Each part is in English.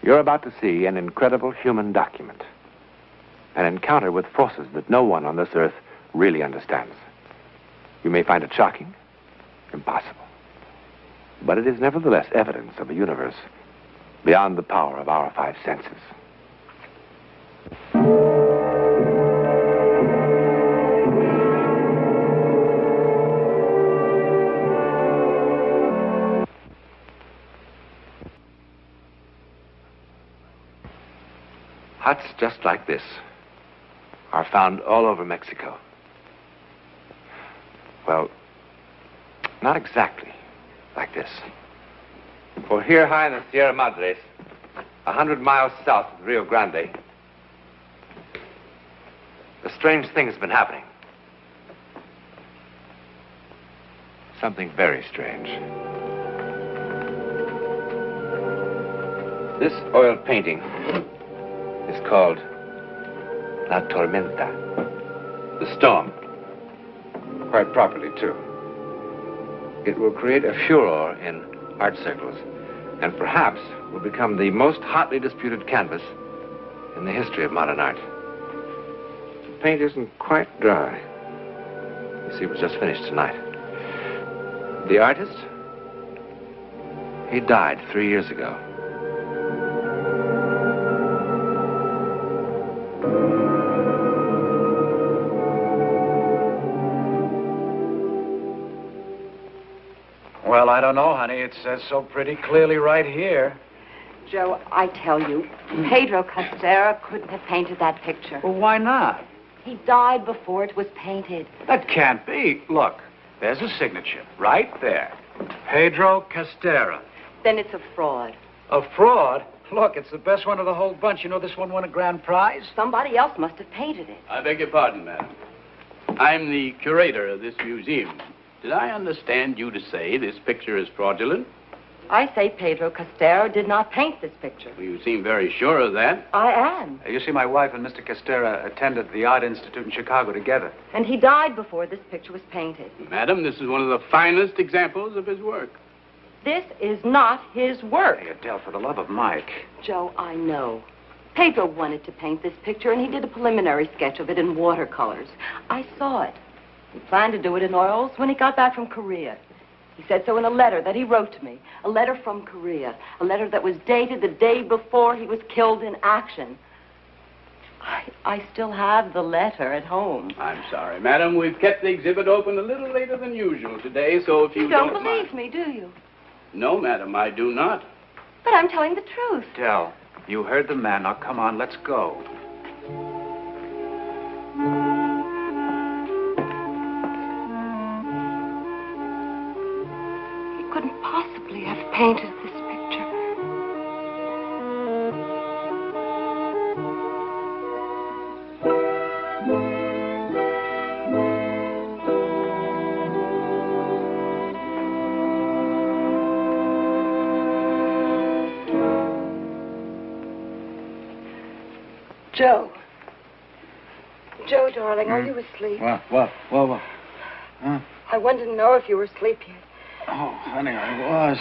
You're about to see an incredible human document. An encounter with forces that no one on this earth really understands. You may find it shocking, impossible. But it is nevertheless evidence of a universe beyond the power of our five senses. Huts just like this are found all over Mexico. Well, not exactly like this. For here high in the Sierra Madres, 100 miles south of the Rio Grande, a strange thing has been happening. Something very strange. This oil painting is called La Tormenta, the storm. Quite properly, too. It will create a furor in art circles, and perhaps will become the most hotly disputed canvas in the history of modern art. The paint isn't quite dry. You see, it was just finished tonight. The artist, he died 3 years ago. Well, I don't know, honey. It says so pretty clearly right here. Joe, I tell you, Pedro Castera couldn't have painted that picture. Well, why not? He died before it was painted. That can't be. Look, there's a signature right there. Pedro Castera. Then it's a fraud. A fraud? Look, it's the best one of the whole bunch. You know this one won a grand prize? Somebody else must have painted it. I beg your pardon, madam. I'm the curator of this museum. Did I understand you to say this picture is fraudulent? I say Pedro Castera did not paint this picture. Well, you seem very sure of that. I am. You see, my wife and Mr. Castera attended the Art Institute in Chicago together. And he died before this picture was painted. Madam, this is one of the finest examples of his work. This is not his work. Hey, Adele, for the love of Mike. Joe, I know. Pedro wanted to paint this picture, and he did a preliminary sketch of it in watercolors. I saw it. He planned to do it in oils when he got back from Korea. He said so in a letter that he wrote to me. A letter from Korea. A letter that was dated the day before he was killed in action. I still have the letter at home. I'm sorry, madam. We've kept the exhibit open a little later than usual today, so if you don't mind. believe me, do you? No, madam, I do not. But I'm telling the truth. Adele, you heard the man. Now, come on, let's go. Couldn't possibly have painted this picture. Joe. Joe, darling, are you asleep? What? Huh? I wanted to know if you were asleep yet. Oh, honey, I was.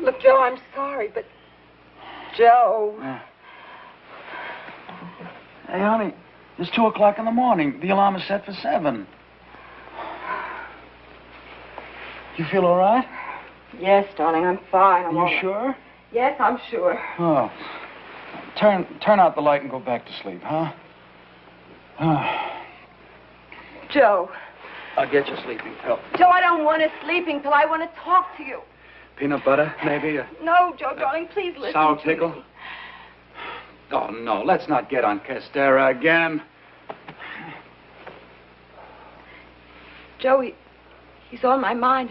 Look, Joe, I'm sorry, but... Joe... Hey, honey, it's 2 o'clock in the morning. The alarm is set for 7. You feel all right? Yes, darling, I'm fine. I'm you all right. Sure? Yes, I'm sure. Oh. Turn out the light and go back to sleep, huh? Joe... I'll get you a sleeping pill. Joe, I don't want a sleeping pill. I want to talk to you. Peanut butter, maybe? No, Joe, darling, please listen sour to pickle? me. Oh, no, let's not get on Castera again. Joe, he's on my mind.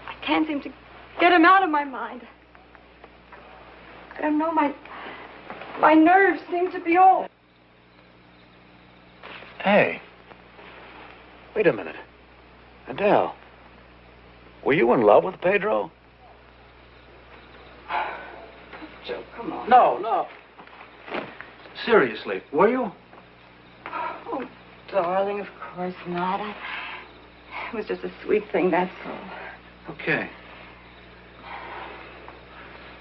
I can't seem to get him out of my mind. I don't know, my nerves seem to be all... Hey. Wait a minute. Adele, were you in love with Pedro? Joe, come on. No. Seriously, were you? Oh, darling, of course not. It was just a sweet thing, that's all. Okay.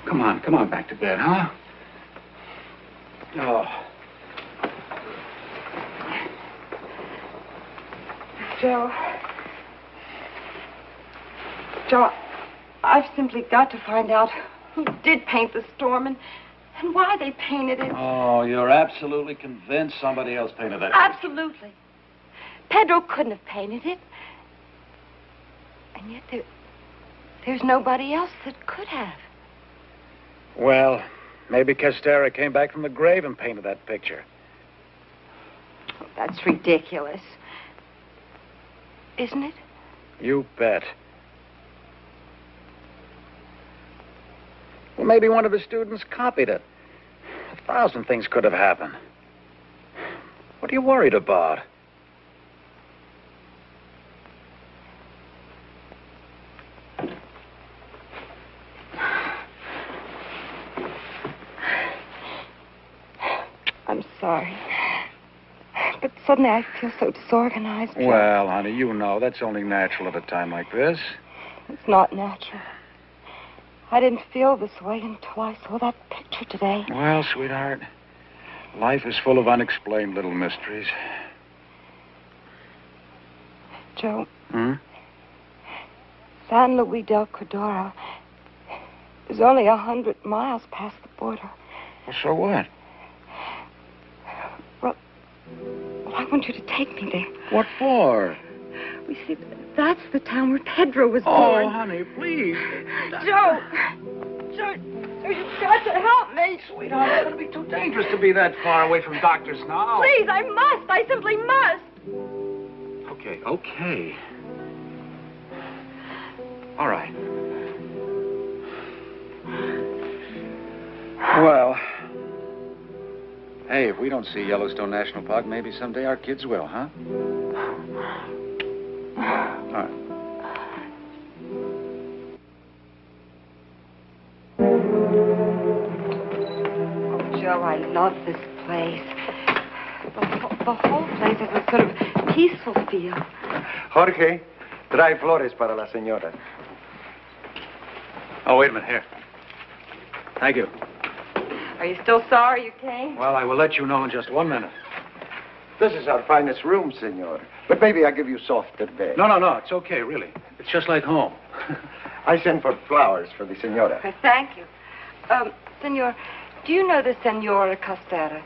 Come on back to bed, huh? Oh. Joe, I've simply got to find out who did paint the storm and why they painted it. Oh, you're absolutely convinced somebody else painted that? Absolutely. Pedro couldn't have painted it. And yet there's nobody else that could have. Well, maybe Castera came back from the grave and painted that picture. Oh, that's ridiculous. Isn't it? You bet. Well, maybe one of the students copied it. 1,000 things could have happened. What are you worried about? I'm sorry. But suddenly I feel so disorganized. Joe. Well, honey, you know that's only natural at a time like this. It's not natural. I didn't feel this way until I saw that picture today. Well, sweetheart, life is full of unexplained little mysteries. Joe. Hmm? San Luis del Cordero is only 100 miles past the border. Well, so what? Well, I want you to take me there. What for? You see, that's the town where Pedro was Oh, born. honey, please. Joe, you've got to help me. Sweetheart, it's going to be too dangerous to be that far away from doctors now. Please, I must. I simply must. Okay. All right. Well, hey, if we don't see Yellowstone National Park, maybe someday our kids will, huh? All right. Oh, Joe, I love this place. The whole place has a sort of peaceful feel. Jorge, trae flores para la señora. Oh, wait a minute. Here. Thank you. Are you still sorry you came? Well, I will let you know in just 1 minute. This is our finest room, senor. But maybe I give you softer bed. No. It's okay, really. It's just like home. I sent for flowers for the senora. Thank you. Senor, do you know the Senora Castera?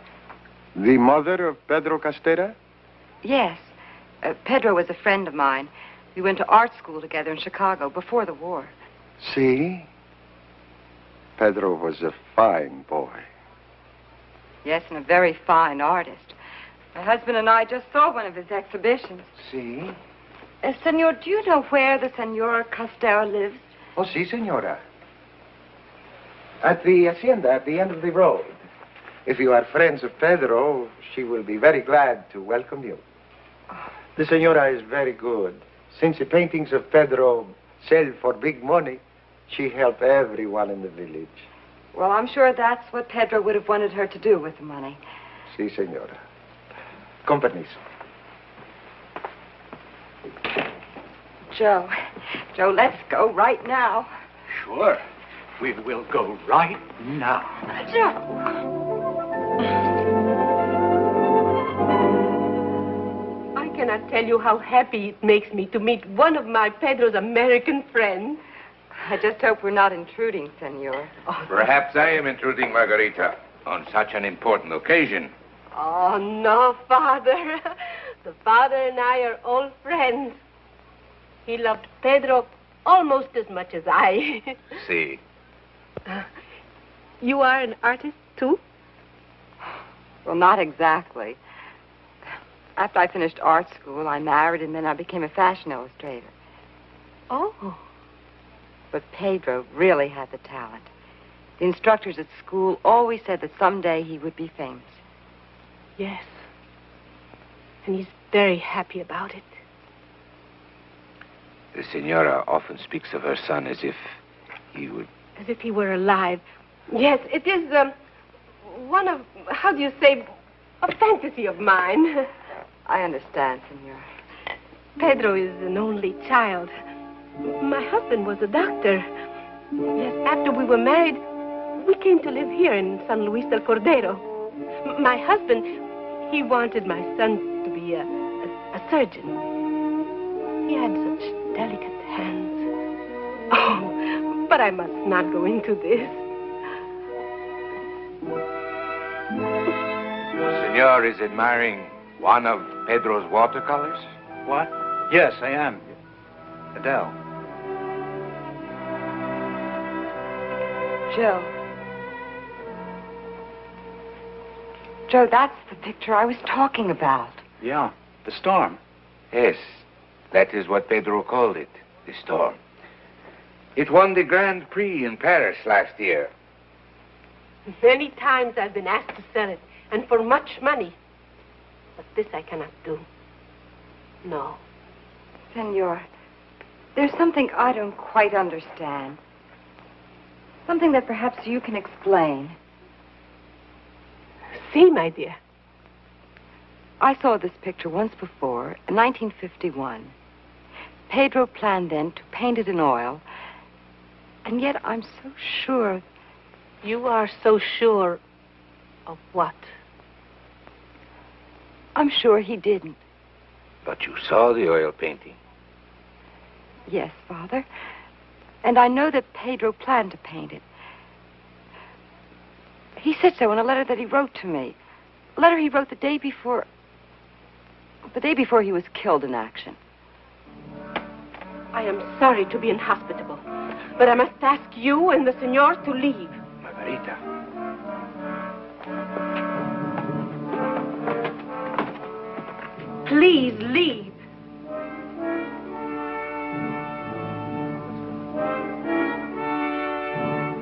The mother of Pedro Castera? Yes. Pedro was a friend of mine. We went to art school together in Chicago before the war. See? Pedro was a fine boy. Yes, and a very fine artist. My husband and I just saw one of his exhibitions. See? Senor, do you know where the Senora Castera lives? Oh, si, senora. At the hacienda at the end of the road. If you are friends of Pedro, she will be very glad to welcome you. The senora is very good. Since the paintings of Pedro sell for big money, she helped everyone in the village. Well, I'm sure that's what Pedro would have wanted her to do with the money. Si, senora. Companies. Joe, let's go right now. Sure. We will go right now. Joe! I cannot tell you how happy it makes me to meet one of my Pedro's American friends. I just hope we're not intruding, Senor. Perhaps I am intruding, Margarita, on such an important occasion. Oh, no, Father. The father and I are old friends. He loved Pedro almost as much as I. See. You are an artist, too? Well, not exactly. After I finished art school, I married, and then I became a fashion illustrator. Oh. But Pedro really had the talent. The instructors at school always said that someday he would be famous. Yes. And he's very happy about it. The senora often speaks of her son as if he would... As if he were alive. Yes, it is, one of, how do you say, a fantasy of mine. I understand, Senor. Pedro is an only child. My husband was a doctor. Yes, after we were married, We came to live here in San Luis del Cordero. My husband, he wanted my son to be a surgeon. He had such delicate hands. Oh, but I must not go into this. Senor is admiring one of Pedro's watercolors? What? Yes, I am. Adele. Joe. Joe, that's the picture I was talking about. Yeah, the storm. Yes, that is what Pedro called it, the storm. It won the Grand Prix in Paris last year. Many times I've been asked to sell it, and for much money. But this I cannot do. No. Senor, there's something I don't quite understand. Something that perhaps you can explain. See, my dear. I saw this picture once before, in 1951. Pedro planned then to paint it in oil, and yet I'm so sure. You are so sure of what? I'm sure he didn't. But you saw the oil painting. Yes, Father. And I know that Pedro planned to paint it. He said so in a letter that he wrote to me. A letter he wrote the day before he was killed in action. I am sorry to be inhospitable, but I must ask you and the senor to leave. Margarita. Please leave.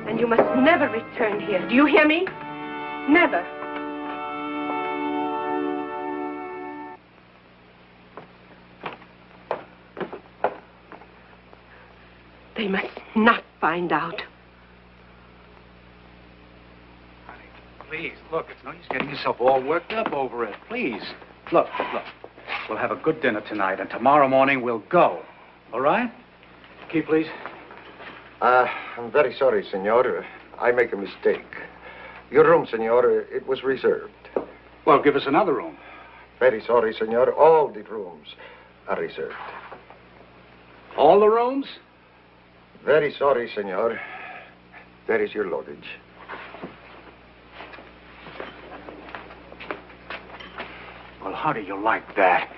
And you must never return here. Do you hear me? Never. They must not find out. Honey, please, look, it's no use getting yourself all worked up over it. Please. Look. We'll have a good dinner tonight, and tomorrow morning we'll go. All right? Key, please. I'm very sorry, senor. I make a mistake. Your room, senor, it was reserved. Well, give us another room. Very sorry, senor. All the rooms are reserved. All the rooms? Very sorry, senor. There is your luggage. Well, how do you like that?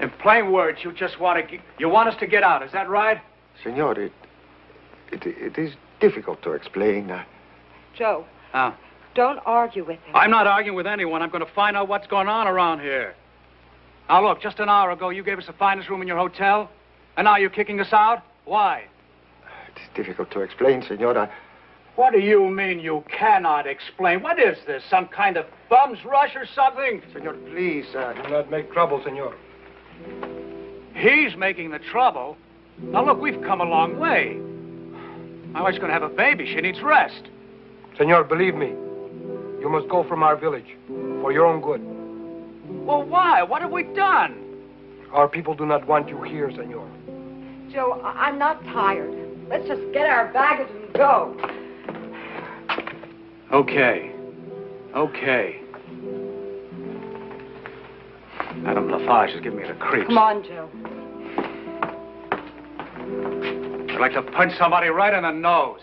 In plain words, you just want us to get out, is that right? Senor, it is difficult to explain. Joe, Huh? don't argue with him. I'm not arguing with anyone. I'm going to find out what's going on around here. Now, look, just an hour ago, you gave us the finest room in your hotel, and now you're kicking us out? Why? It is difficult to explain, senor. What do you mean you cannot explain? What is this, some kind of bum's rush or something? Senor, please, do not make trouble, senor. He's making the trouble. Now, look, we've come a long way. My wife's going to have a baby. She needs rest. Senor, believe me, you must go from our village for your own good. Well, why? What have we done? Our people do not want you here, senor. Joe, I'm not tired. Let's just get our baggage and go. Okay. Madame Lafarge is giving me the creeps. Come on, Joe. I'd like to punch somebody right in the nose.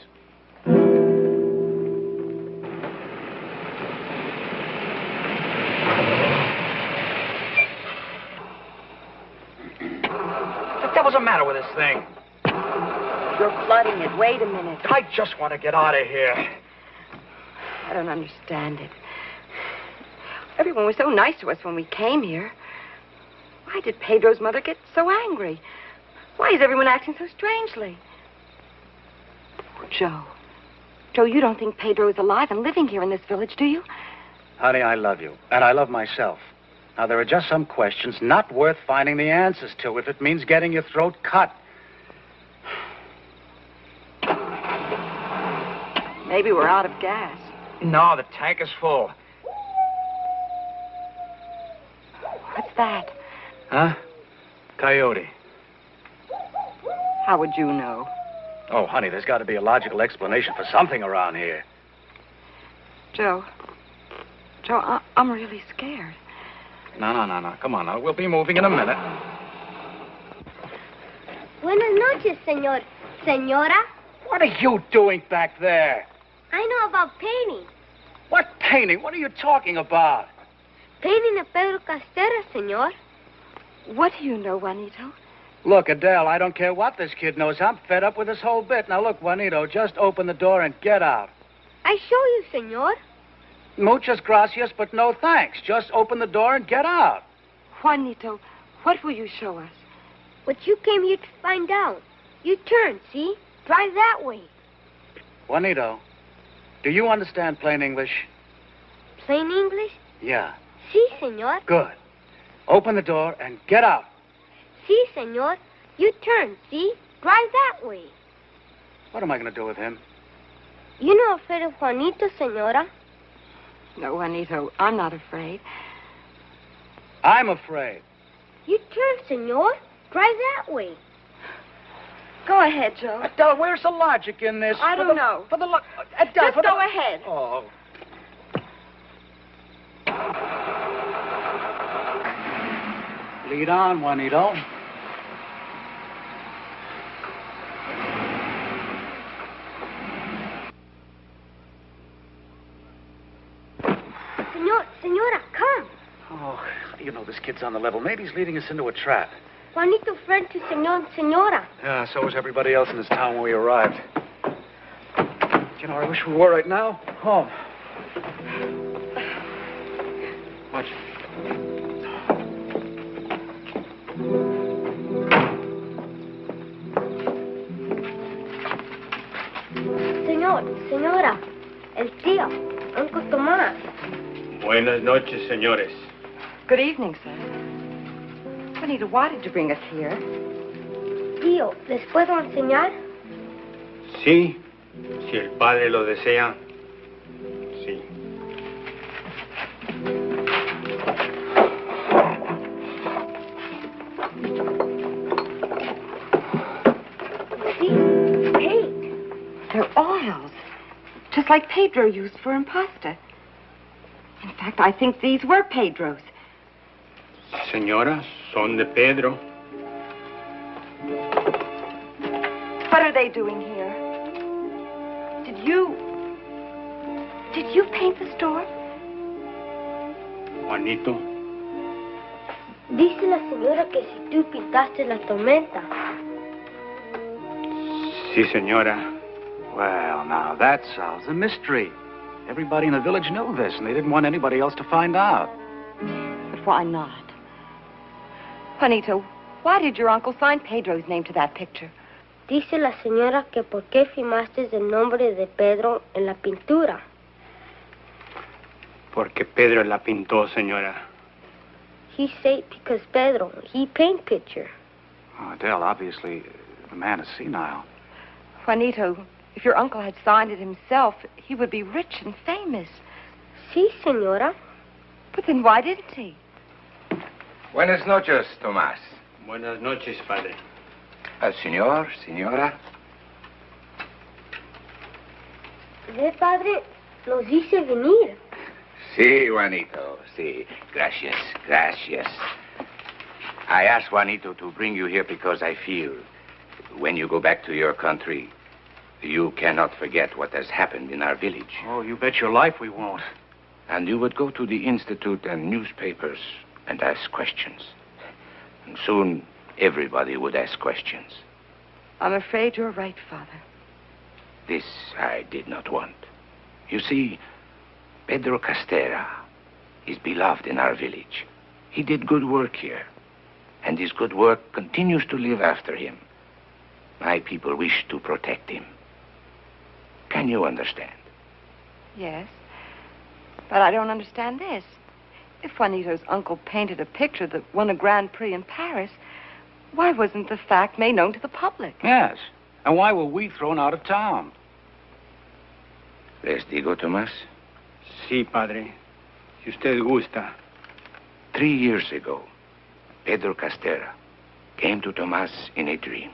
What the devil's the matter with this thing? You're flooding it. Wait a minute. I just want to get out of here. I don't understand it. Everyone was so nice to us when we came here. Why did Pedro's mother get so angry? Why is everyone acting so strangely? Joe. Joe, you don't think Pedro is alive and living here in this village, do you? Honey, I love you, and I love myself. Now, there are just some questions not worth finding the answers to if it means getting your throat cut. Maybe we're out of gas. No, the tank is full. What's that? Huh? Coyote. How would you know? Oh, honey, there's got to be a logical explanation for something around here. Joe. Joe, I'm really scared. No. Come on now. We'll be moving in a minute. Buenas noches, señor. Señora? What are you doing back there? I know about painting. What painting? What are you talking about? Painting of Pedro Castera, señor. What do you know, Juanito? Look, Adele, I don't care what this kid knows. I'm fed up with this whole bit. Now, look, Juanito, just open the door and get out. I show you, señor. Muchas gracias, but no thanks. Just open the door and get out. Juanito, what will you show us? What you came here to find out. You turn, see? Drive that way. Juanito, do you understand plain English? Plain English? Yeah. Sí, señor. Good. Open the door and get out. Sí, señor. You turn, see? Drive that way. What am I going to do with him? You know afraid of Juanito, señora? No, Juanito, I'm not afraid. I'm afraid. You turn, señor. Drive that way. Go ahead, Joe. Adele, where's the logic in this? I don't know. For the Adele, Just go ahead. Oh. Lead on, Juanito. Señora, come. Oh, you know, this kid's on the level. Maybe he's leading us into a trap. Juanito friend to señor and señora. Yeah, so was everybody else in this town when we arrived. You know, I wish we were right now home. Watch. Señora, el tío, Uncle Tomás. Buenas noches, señores. Good evening, sir. Juanito, why did you bring us here? Tío, ¿les puedo enseñar? Sí, si el padre lo desea. Sí. See, paint. They're oils, just like Pedro used for impasta. In fact, I think these were Pedro's. Señora, son de Pedro. What are they doing here? Did you paint the store? Juanito. Dice la señora que si tú pintaste la tormenta. Sí, señora. Well, now, that solves a mystery. Everybody in the village knew this, and they didn't want anybody else to find out. But why not? Juanito, why did your uncle sign Pedro's name to that picture? Dice la señora que por qué firmaste el nombre de Pedro en la pintura. Porque Pedro la pintó, señora. He said because Pedro, he paint picture. Oh, Adele, obviously, the man is senile. Juanito, if your uncle had signed it himself, he would be rich and famous. Sí, señora. But then why didn't he? Buenas noches, Tomás. Buenas noches, padre. Señor, señora. Ve, padre, nos dice venir. Sí, Juanito, sí. Gracias, gracias. I asked Juanito to bring you here because I feel when you go back to your country, you cannot forget what has happened in our village. Oh, you bet your life we won't. And you would go to the institute and newspapers and ask questions. And soon, everybody would ask questions. I'm afraid you're right, Father. This I did not want. You see, Pedro Castera is beloved in our village. He did good work here, and his good work continues to live after him. My people wish to protect him. Can you understand? Yes. But I don't understand this. If Juanito's uncle painted a picture that won a Grand Prix in Paris, why wasn't the fact made known to the public? Yes. And why were we thrown out of town? Les digo, Tomás? Sí, padre. Si usted gusta. 3 years ago, Pedro Castera came to Tomás in a dream.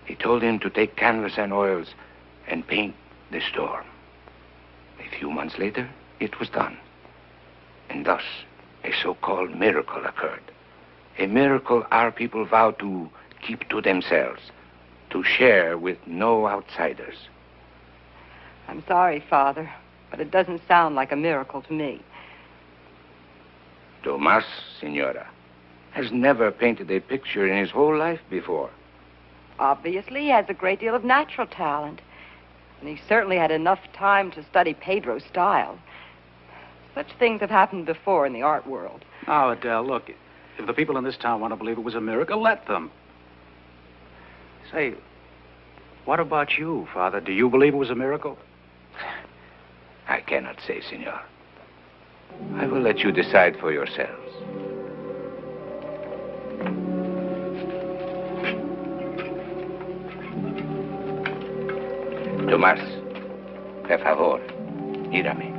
He told him to take canvas and oils and paint the storm. A few months later, it was done. And thus, a so-called miracle occurred. A miracle our people vowed to keep to themselves, to share with no outsiders. I'm sorry, Father, but it doesn't sound like a miracle to me. Tomas, Senora, has never painted a picture in his whole life before. Obviously, he has a great deal of natural talent. And he certainly had enough time to study Pedro's style. Such things have happened before in the art world. Now, Adele, look, if the people in this town want to believe it was a miracle, let them. Say, what about you, Father? Do you believe it was a miracle? I cannot say, Senor. I will let you decide for yourselves. Tomás, por favor, mírame.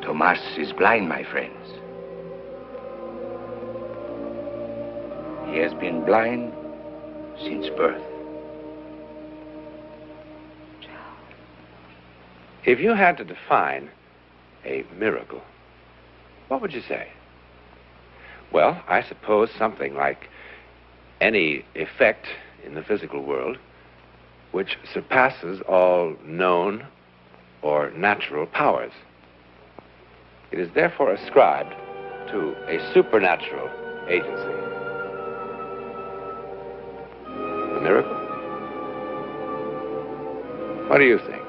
Tomás is blind, my friends. He has been blind since birth. If you had to define a miracle, what would you say? Well, I suppose something like any effect in the physical world which surpasses all known or natural powers. It is therefore ascribed to a supernatural agency. A miracle? What do you think?